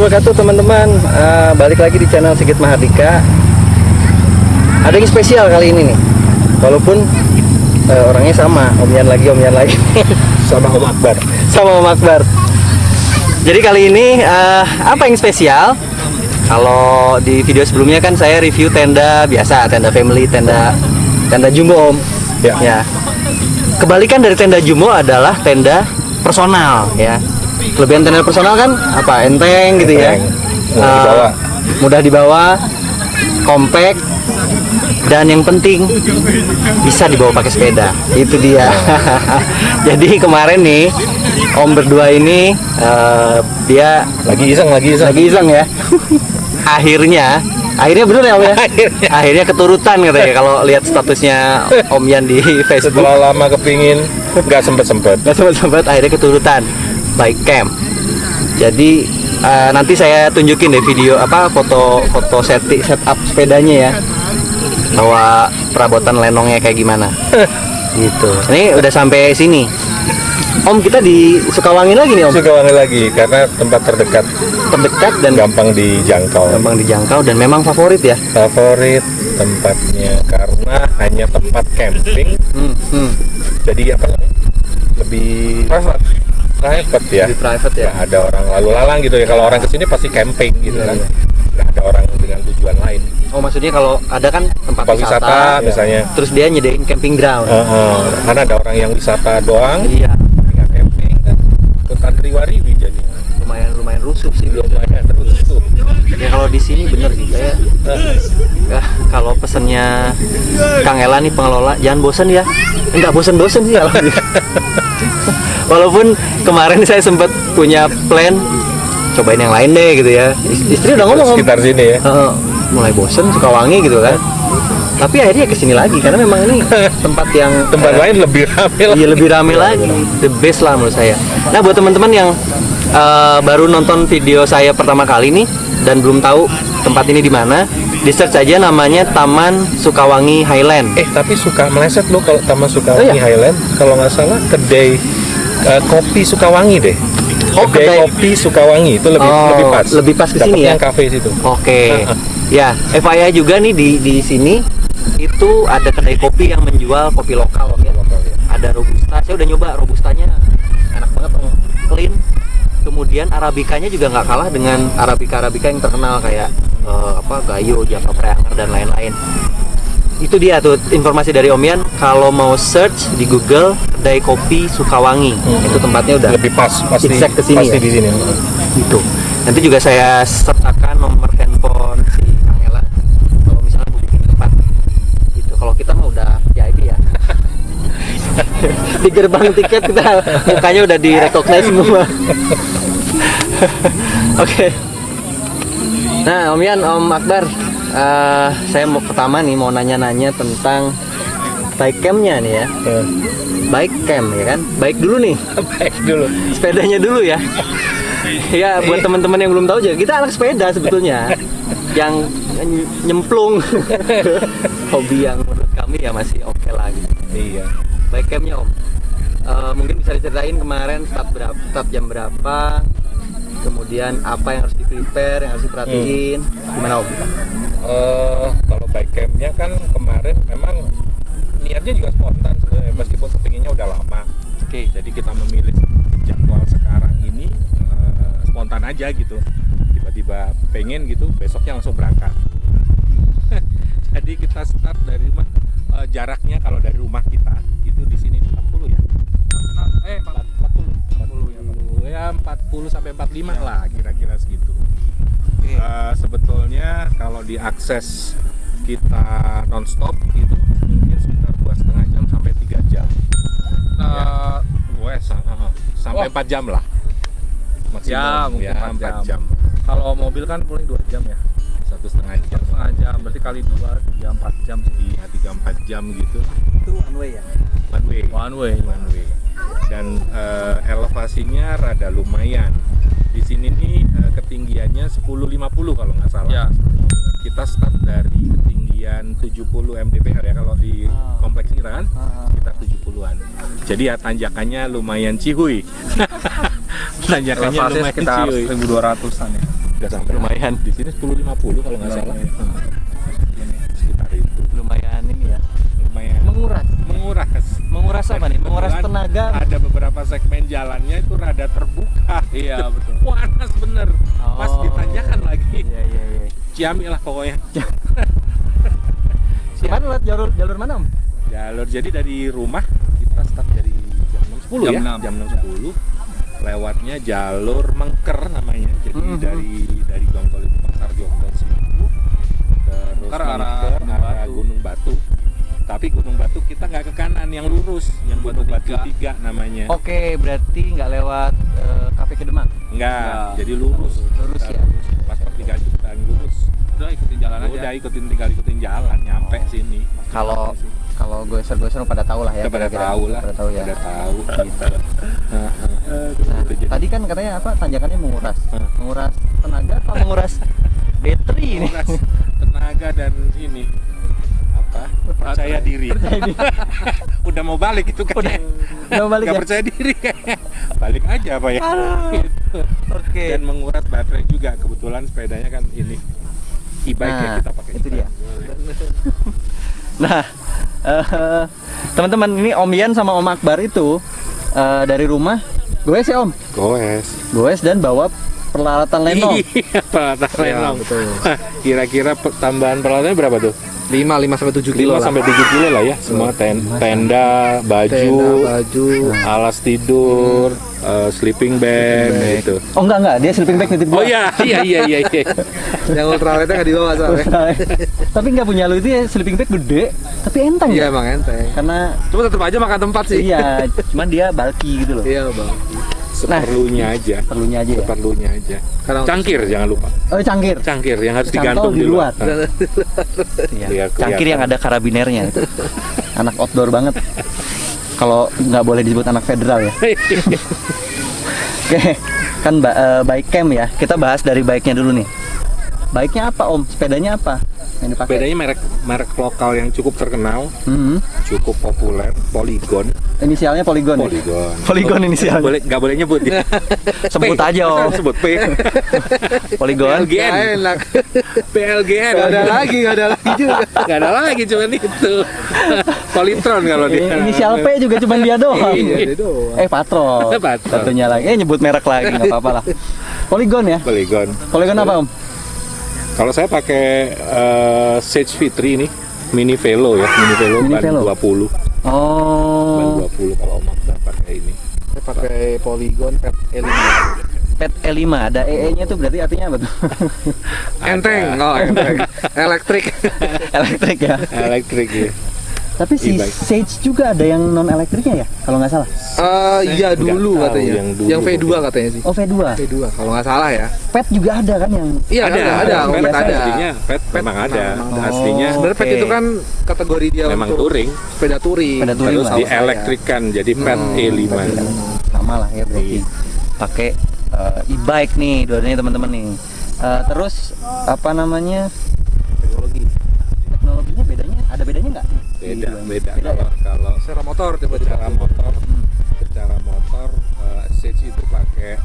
wabarakatuh teman-teman. Balik lagi di channel Sigit Mahardika. Ada yang spesial kali ini nih. Walaupun orangnya sama, Om Yan lagi sama Om Akbar. Sama Om Akbar. Jadi kali ini apa yang spesial? Kalau di video sebelumnya kan saya review tenda biasa, tenda family, tenda jumbo Om. Ya. Kebalikan dari tenda jumbo adalah tenda personal ya. Kelebihan tenda personal kan apa? Enteng gitu ya. Mudah dibawa, compact, dan yang penting bisa dibawa pakai sepeda. Itu dia. Jadi kemarin nih Om berdua ini dia lagi iseng ya. Akhirnya bener ya Om ya? Akhirnya keturutan katanya kalau lihat statusnya Om Yan di Facebook. Setelah lama kepingin nggak sempet Akhirnya keturutan bike camp. Jadi nanti saya tunjukin deh video foto setup sepedanya ya, bahwa perabotan lenongnya kayak gimana. Gitu. Ini udah sampai sini. Om, kita di Sukawangi lagi nih Om. Sukawangi lagi karena tempat terdekat Dan gampang dijangkau dan memang favorit ya. Favorit tempatnya karena hanya tempat camping. Jadi apa namanya? Lebih private ya. Lebih private ya. Nggak ada orang lalu lalang gitu ya. Kalau orang kesini pasti camping gitu kan. Nggak ada orang dengan tujuan lain. Oh, maksudnya kalau ada kan tempat wisata misalnya. Terus dia nyediain camping ground. Karena ada orang yang wisata doang. Iya. Nggak camping kan. Hutan riwa-riwi jadi. Lumayan rusuh sih biasanya. Lumayan rusuh. Ya kalau di sini bener sih saya. Kalau pesennya Kang Ela nih pengelola, jangan bosen ya. Enggak bosen-bosen sih kalau. Walaupun kemarin saya sempat punya plan cobain yang lain deh gitu ya. Istri udah ngomong sekitar sini ya. Mulai bosen Sukawangi gitu kan. Tapi akhirnya kesini lagi karena memang ini tempat lain lebih ramai lagi. Iya, lebih ramai lagi. The best lah menurut saya. Nah, buat teman-teman yang baru nonton video saya pertama kali nih dan belum tahu tempat ini di mana, di search aja namanya Taman Sukawangi Highland. Tapi suka meleset lo kalau Taman Sukawangi Highland. Kalau nggak salah kedai kopi Sukawangi deh. Kedai kopi Sukawangi itu lebih pas. Lebih pas ke sini ya. Yang kafe situ. Oke. Ya, FYI juga nih di sini itu ada kedai kopi yang menjual kopi lokal ya. Ada robusta. Saya udah nyoba robustanya. Enak banget, clean. Kemudian arabikanya juga nggak kalah dengan arabica yang terkenal kayak Gayo, Java Preanger dan lain-lain. Itu dia tuh informasi dari Om Yan. Kalau mau search di Google kedai kopi Sukawangi, itu tempatnya udah lebih pas, pasti kesini pasti ya? Di sini. Gitu. Nanti juga saya sertakan nomor handphone si Kang Ela kalau misalnya mau bikin tempat. Gitu. Kalau kita mah udah VIP ya. Di gerbang tiket kita mukanya udah di-recognize semua. Oke. Nah, Om Yan, Om Akbar, saya pertama nih mau nanya-nanya tentang bike campnya nih ya. Bike camp ya kan? Baik dulu nih. Baik dulu. Sepedanya dulu ya. Ya, buat teman-teman yang belum tahu aja, kita anak sepeda sebetulnya. Yang nyemplung. Hobi yang menurut kami ya masih oke lah gitu. Iya. Bike campnya Om, mungkin bisa diceritain kemarin start jam berapa, kemudian apa yang harus di-prepare, yang harus diperhatiin, gimana Om? Kalau bike campnya kan kemarin memang niatnya juga spontan sebenarnya, meskipun kepinginnya udah lama. Oke. Jadi kita memilih jadwal sekarang ini spontan aja gitu, tiba-tiba pengen gitu, besoknya langsung berangkat. Jadi kita start dari rumah, jaraknya kalau dari rumah kita itu di sini 40 ya. 40 ya, 40 sampai 45 lah kira-kira segitu. Sebetulnya kalau diakses kita nonstop itu mungkin sekitar 2,5 jam sampai 3 jam. Sampai 4 jam lah. Maksimum, ya mungkin 4 jam. Kalau mobil kan paling 2 jam ya. 1,5 jam. 1,5 jam, berarti kali 2, 3-4 jam sih. Iya, 3-4 jam gitu. Itu one way ya? One way. Dan elevasinya rada lumayan. Di sini nih ketinggiannya 1050 kalau nggak salah. Ya. Kita start dari ketinggian 70 mdpl ya kalau di kompleks kita kan sekitar 70-an. Jadi ya tanjakannya lumayan cihuy. Tanjakannya lumayan sekitar cihuy. 1200-an ya. Nggak sampai. Lumayan. Di sini 10.50 kalau nggak salah. Sekitar itu. Lumayan ini ya. Lumayan. Menguras. Menguras apa nih? Menguras Kebetulan tenaga. Ada beberapa segmen jalannya itu rada terbuka. Iya betul. Panas bener. Pas Oh. ditanjakan lagi. Iya. Ciamik lah pokoknya. Mana lewat jalur mana Om? Jalur jadi dari rumah kita start dari jam 6.10 Jam ya. 6. Jam 6.10. Lewatnya jalur Mengker namanya. Jadi Mhm. dari Jonggol itu Pasar Jonggol situ. Terus Mengker arah Mengker, Gunung arah Batu. Gunung Batu. Tapi Gunung Batu kita nggak ke kanan, yang lurus, yang Gunung Batu 3 namanya. Oke, berarti nggak lewat Cafe Kedemang. Enggak, jadi lurus. Lurus Kita ya? Pas pertigaan kita lurus. Udah ikutin jalan aja. Udah tinggal ikutin jalan nyampe sini. Kalau goeser-goeser pada tahu lah ya. Kita pada kira-kira. tahu lah. Pada tahu ya. Pada tahu gitu. Nah, Gitu, jadi tadi kan katanya apa? Tanjakannya menguras. Hmm. Menguras tenaga apa menguras battery ini? menguras tenaga dan ini apa? Percaya diri. Udah mau balik itu kan. Udah mau balik Nggak ya? percaya diri kayaknya. Balik aja apa ya? Aduh. Gitu. Oke. Dan menguras baterai juga. Kebetulan sepedanya kan ini e-bike ya, Nah, kita pakai itu e-bike. dia. Nah, teman-teman, ini Om Yan sama Om Akbar itu dari rumah goes ya Om? Goes dan bawa peralatan lenong. Iya, peralatan Iya, lenong. betul. Kira-kira tambahan peralatannya berapa tuh? 5 sampai 7 kilo 5 lah. sampai 7 kilo lah ya. Semua tenda, baju, Tenda, baju. alas tidur, sleeping bag gitu. Oh enggak, dia sleeping bag nitip Oh gua. iya. Yang ultralightnya nggak dibawa soalnya. Tapi nggak punya lu itu ya sleeping bag gede, tapi enteng Iya ya. emang enteng. Karena Cuma tetap aja makan tempat sih. iya, cuman dia bulky gitu loh. Iya bang. Seperlunya aja. Perlunya aja ya. Seperlunya aja. Karena Cangkir jangan lupa. Oh, cangkir. Cangkir yang harus Cantol digantung di luar. Nah, Iya. Biar kelihatan. Cangkir yang ada karabinernya itu. Anak outdoor banget. Kalau nggak boleh disebut anak federal ya. Oke, kan bike camp ya. Kita bahas dari bike-nya dulu nih. Bike-nya apa Om? Sepedanya apa yang dipakai? Bedanya merek lokal yang cukup terkenal, Mhm. cukup populer, Polygon. Inisialnya Polygon. Ya? Polygon inisialnya. Nggak boleh nyebut ya. Sebut P. aja Masa Om. sebut P. Polygon. PLGN. enak. PLGN. Gak ada lagi juga. Nggak ada lagi cuman itu. Polytron kalau dia. Inisial P juga cuma dia doang. Iya, dia doang. Patrol. Patrol. Satunya lagi. Nyebut merek lagi nggak apa-apa lah. Polygon ya. Polygon. Polygon apa Om? Kalau saya pakai Sage V3 ini, Mini Velo ya, Mini Velo Mini ban Velo. 20. Ban Oh. 20 kalau Om Akbar pakai ini. Saya pakai Polygon Pet E5. PET E5 ada EE-nya tuh berarti artinya apa tuh? Enteng. Oh enteng. Elektrik. Elektrik ya. Elektrik ya. Tapi si E-bike. Sage juga ada yang non elektriknya ya, kalau nggak salah. Iya nggak dulu tahu katanya. yang dulu Yang V2 mungkin. katanya sih. Oh V2. V2 kalau nggak salah ya. PET juga ada kan yang Iya ada. Pet Pet ada. aslinya, Pet memang ada. memang ada. Aslinya Sebenarnya Pet Oke. itu kan kategori dia memang untuk touring, sepeda touring. Sepeda touring terus lah. dielektrikan jadi Pet E5. sama lah ya berarti. Iya. Pakai e-bike nih, dua-duanya teman-teman nih. Terus apa namanya? Teknologinya bedanya ada bedanya nggak? Beda. Beda ya? Kalau Secara motor coba secara motor, Sage itu pakai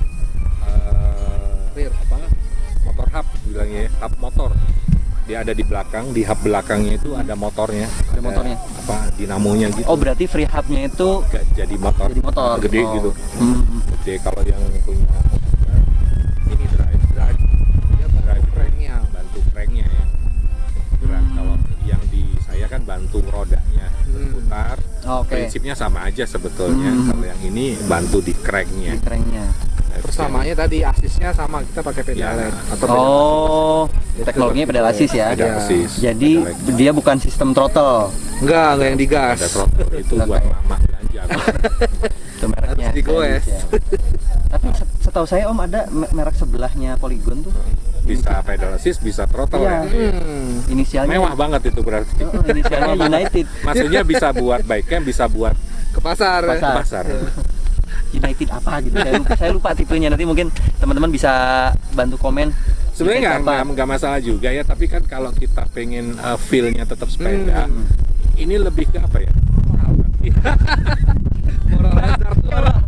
Rear. motor hub bilangnya ya, hub motor. Dia ada di belakang, di hub belakangnya itu ada motornya. Ada motornya. Apa dinamonya gitu. Oh berarti free hub-nya itu Nggak jadi motor. jadi motor. Gede Oh. gitu. Hmm. Gede kalau yang punya ini drive cranknya, bantu cranknya yang gerak. Kalau yang di saya kan bantu rodanya berputar. Oke. Prinsipnya sama aja sebetulnya. Kalau yang ini bantu di cranknya. Kerennya. Persamaannya tadi asisnya sama, kita pakai pedalen Ya. atau pedal. Oh, teknologinya pedal assist ya. Ada assist. Jadi Ada dia bukan sistem throttle. Enggak yang digas. ada throttle itu buat Oke. mama belanja. Itu mereknya. Harus digoes. Ya. Tapi setahu saya Om ada merek sebelahnya Polygon tuh. Bisa pedal assist, bisa throttle Iya. ya. Inisialnya Mewah banget itu berarti. inisialnya United. Maksudnya bisa buat bike camp, bisa buat Ke pasar. Pasar. ke pasar. United apa gitu. Saya lupa tipenya. Nanti mungkin teman-teman bisa bantu komen. Sebenarnya United apa. nggak masalah juga ya, tapi kan kalau kita pengen feel-nya tetap sepeda, ini lebih ke apa ya? Moral kan? Moral hazard.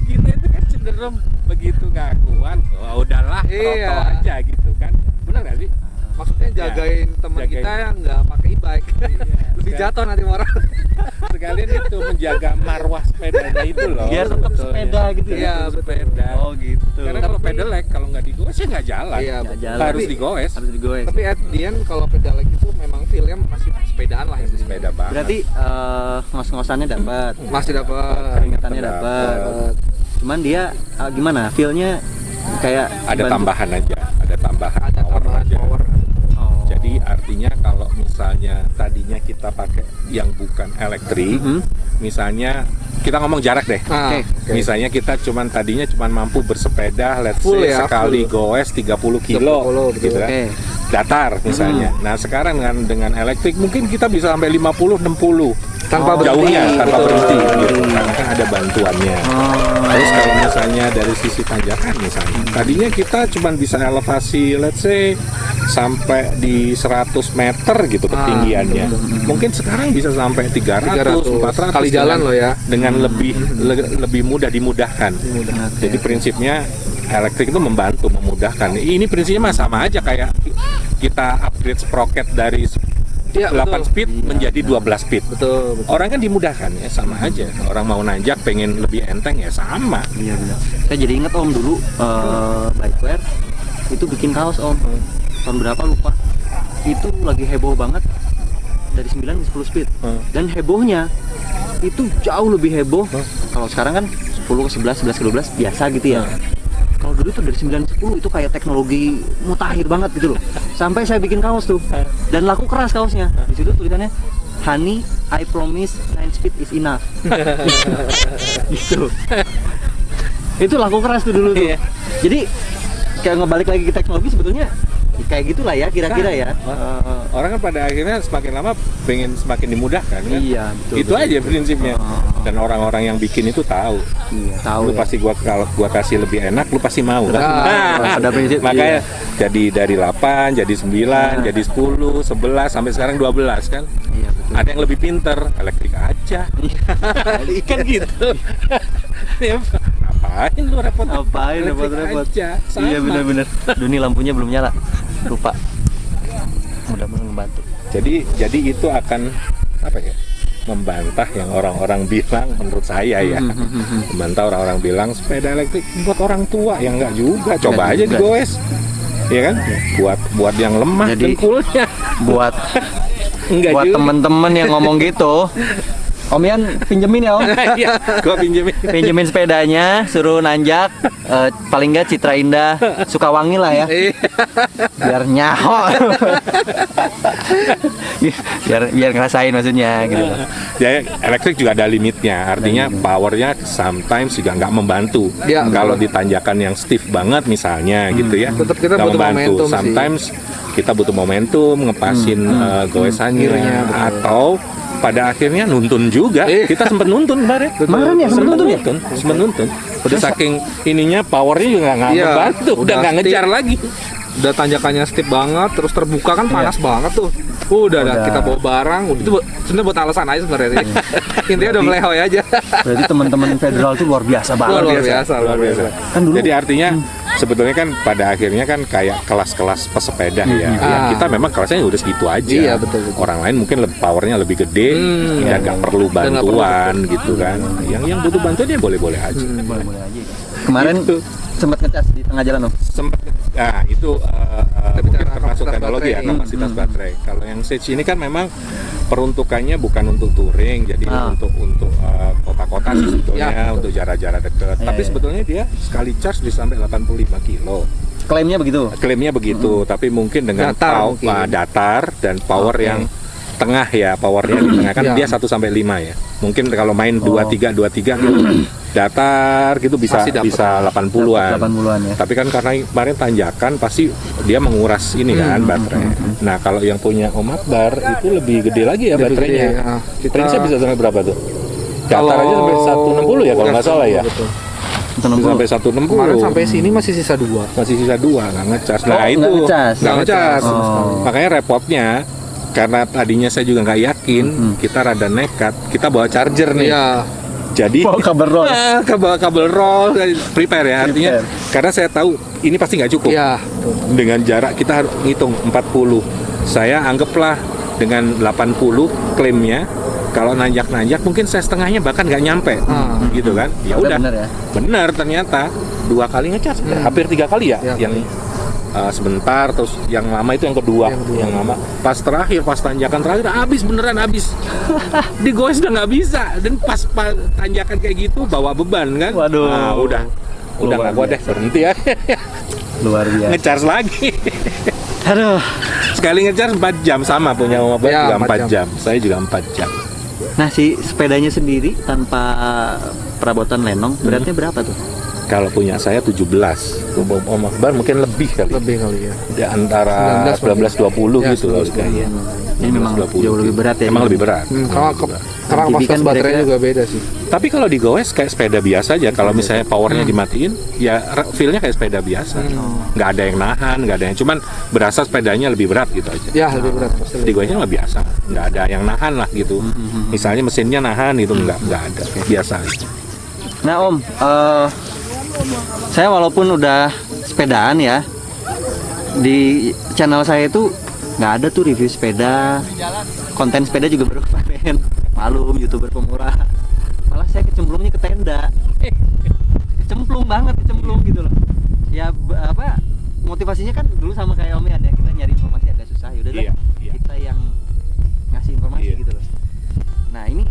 Kita itu kan cenderung begitu nggak kuat, oh udahlah, Iya. troto aja gitu kan. Benar nggak sih? Maksudnya jagain teman jagain. kita yang nggak pakai e-bike. Lebih jatuh nanti orang. Sekalian itu menjaga marwah sepedanya itu loh. Biar tetap sebetulnya. sepeda gitu ya. Iya, betul. Sepeda. Oh gitu. Karena kalau pedelec kalau nggak digoes ya nggak jalan. Iya, Nggak betul. jalan. Harus Tapi- digoes. Harus digoes. Tapi at the end kalau pedalek itu memang feel-nya masih sepedaan lah ini. Sepeda banget. Berarti ngos-ngosannya dapat, Masih dapat. keringetannya dapat. Cuman dia gimana? Feel-nya kayak ada dibantu- tambahan aja, ada tambahan Ada power tambahan aja. power. Oh. Jadi artinya kalau misalnya tadinya kita pakai yang bukan elektrik, Mhm. misalnya kita ngomong jarak deh. Nah, Oke. oke. Misalnya kita tadinya cuma mampu bersepeda, let's Full say ya, sekali full. goes 30 kilo, 30 gitu kan. Oke. Datar misalnya. Nah sekarang dengan elektrik mungkin kita bisa sampai 50-60 Tanpa berhenti. jauhnya tanpa Betul. berhenti, gitu. Karena kan ada bantuannya. Terus kalau misalnya dari sisi tanjakan misalnya, tadinya kita cuma bisa elevasi let's say sampai di 100 meter gitu ketinggiannya. Mungkin sekarang bisa sampai 300, 400 Kali jalan loh ya. dengan lebih mudah dimudahkan. Jadi prinsipnya elektrik itu membantu memudahkan. Ini prinsipnya mah sama aja kayak kita upgrade sprocket dari Iya, 8 betul. speed menjadi 12 speed. Betul, betul. Orang kan dimudahkan ya sama aja. Orang mau nanjak pengen lebih enteng ya sama. Iya benar. Saya jadi inget Om dulu Bikeware itu bikin kaos Om. Tahun berapa lupa. Itu lagi heboh banget dari 9 ke 10 speed. Dan hebohnya itu jauh lebih heboh. Kalau sekarang kan 10 ke 11, 11 ke 12 biasa gitu ya. Kalau dulu tuh dari 9 ke 10 itu kayak teknologi mutakhir banget gitu loh. Sampai saya bikin kaos tuh. Dan laku keras kaosnya. Di situ tulisannya Honey, I promise 9 speed is enough. Gitu. Itu laku keras tuh dulu tuh. Iya. Jadi kayak ngebalik lagi ke teknologi sebetulnya kayak gitulah ya kira-kira ya. Orang kan pada akhirnya semakin lama pengen semakin dimudahkan kan. Iya, betul. Itu betul. aja prinsipnya. Dan orang-orang yang bikin itu tahu. Iya, tahu Lu ya. pasti kalau gua kasih lebih enak lu pasti mau kan. Pada prinsip, Makanya iya. jadi dari 8, jadi 9, jadi 10, 11 sampai sekarang 12 kan. Iya, betul. Ada yang lebih pinter, elektrik aja. Kan gitu. Ya, ngapain lu repot? Ngapain Elektrik repot-repot? aja, sama. Iya benar-benar. Dunia lampunya belum nyala. Lupa. Mudah-mudahan membantu. Jadi itu akan apa ya? Membantah yang orang-orang bilang menurut saya ya. Membantah orang-orang bilang sepeda elektrik buat orang tua yang enggak juga. Coba Nggak aja juga. digoes. Iya kan? Buat yang lemah Jadi- dengkulnya. Buat Enggak buat juga. temen-temen yang ngomong gitu, Om Yan pinjemin ya Om. Iya, gua pinjemin. Pinjemin sepedanya, suruh nanjak, paling nggak Citra Indah, Sukawangi lah ya, biar nyaho, biar ngerasain maksudnya gitu. Ya, elektrik juga ada limitnya. Artinya powernya sometimes juga nggak membantu. Ya, Kalau di tanjakan yang stiff banget misalnya gitu ya, Tetap kita nggak butuh momentum sih. Sometimes kita butuh momentum ngepasin goesannya Gearnya, betul. atau pada akhirnya nuntun juga. Kita sempat nuntun kemarin. Kemarin ya, sempet nuntun ya? Sempat nuntun. Udah saking ininya powernya juga nggak Iya, membantu, udah udah nggak ngejar stiff. lagi. Udah tanjakannya steep banget, terus terbuka kan panas banget tuh. Udah Udah. kita bawa barang, itu sebenarnya buat alasan aja sebenarnya sih. Intinya udah melehoy aja. Berarti teman-teman federal tuh luar biasa banget. Luar biasa, luar biasa. Kan dulu- Jadi artinya sebetulnya kan pada akhirnya kan kayak kelas-kelas pesepeda ya. Ya, Ah. kita memang kelasnya udah segitu aja. Iya, betul, betul. Orang lain mungkin powernya lebih gede dan nggak perlu Dan nggak perlu bantuan gitu kan. Yang butuh bantuan ya boleh-boleh aja. Boleh-boleh aja. Kemarin Gitu. sempat ngecas di tengah jalan Om. Sempet, nah itu mungkin bicara termasuk kapasitas teknologi ya, baterai. kapasitas baterai. Kalau yang Sage ini kan memang peruntukannya bukan untuk touring, jadi untuk kota-kota sih sebetulnya, Ya, betul. untuk jarak-jarak dekat. Iya, Tapi iya. sebetulnya dia sekali charge bisa sampai 85 kilo. Klaimnya begitu. Klaimnya begitu, tapi mungkin dengan Datar mungkin. datar dan power Oke. yang tengah ya, powernya di tengah kan Ya. dia 1 sampai 5 ya. Mungkin kalau main 23 datar gitu bisa Pasti dapet. bisa 80-an. 80-an ya. Tapi kan karena kemarin tanjakan pasti dia menguras ini kan baterai. Nah, kalau yang punya Om Akbar itu lebih gede lagi ya Lebih baterainya. gede, ya. Kita- Range-nya bisa sampai berapa tuh? Datar Kalau- aja sampai 160 ya kalau nggak salah ya. Betul. Bisa sampai 160. Kemarin sampai sini masih sisa 2. masih sisa 2 nggak ngecas. Nah, Oh, itu nggak ngecas. nggak ngecas. Oh. Makanya repotnya karena tadinya saya juga nggak yakin, kita rada nekat. Kita bawa charger nih. Iya. Jadi kabel roll. kabel roll prepare ya artinya karena saya tahu ini pasti nggak cukup. Iya. Dengan jarak kita harus ngitung 40. Saya anggaplah dengan 80 klaimnya. Kalau nanjak-nanjak mungkin saya setengahnya bahkan nggak nyampe, gitu kan? Ya udah, benar ternyata 2 kali ngecas, hampir 3 kali ya, yang sebentar, terus yang lama itu yang kedua, yang lama. Pas terakhir, pas tanjakan terakhir beneran habis. Digoes udah nggak bisa, dan pas tanjakan kayak gitu bawa beban kan? Waduh. Nah, udah nggak kuat deh, berhenti ya. Luar biasa. Ngecas lagi. Aduh. Sekali ngecas 4 jam sama punya Om Akbar juga 4 jam. Saya juga 4 jam. Nah, si sepedanya sendiri tanpa perabotan lenong beratnya berapa tuh? Kalau punya saya 17. Om Akbar mungkin lebih kali. Lebih kali ya. Di antara 19-20 ya, gitu loh kayaknya. Ini memang jauh lebih berat ya. Emang lebih berat. Karena kapasitas baterainya juga beda sih. Tapi kalau digoes kayak sepeda biasa aja. Kalau misalnya powernya dimatiin, ya feel-nya kayak sepeda biasa. Nggak ada yang nahan, nggak ada yang cuman berasa sepedanya lebih berat gitu aja. Ya, lebih berat pasti. Digoesnya nggak biasa, nggak ada yang nahan lah gitu. Misalnya mesinnya nahan itu nggak ada, biasa aja. Nah Om, saya walaupun udah sepedaan ya, di channel saya itu nggak ada tuh review sepeda, konten sepeda juga baru kemarin. Malum, YouTuber pemurah. Malah saya kecemplungnya ke tenda. Kecemplung banget, gitu loh. Ya motivasinya kan dulu sama kayak Om Yan ya, kita nyari informasi agak susah. Yaudah Iya. kita yang ngasih informasi gitu loh. Nah ini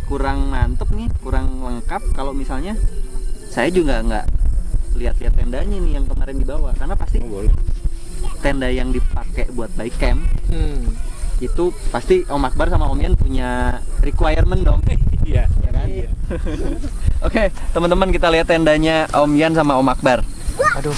kurang mantep nih, kurang lengkap kalau misalnya saya juga nggak lihat-lihat tendanya nih yang kemarin dibawa, karena pasti tenda yang dipakai buat bike camp itu pasti Om Akbar sama Om Yan punya requirement dong. Iya. Ya kan? Oke, teman-teman kita lihat tendanya Om Yan sama Om Akbar. Aduh.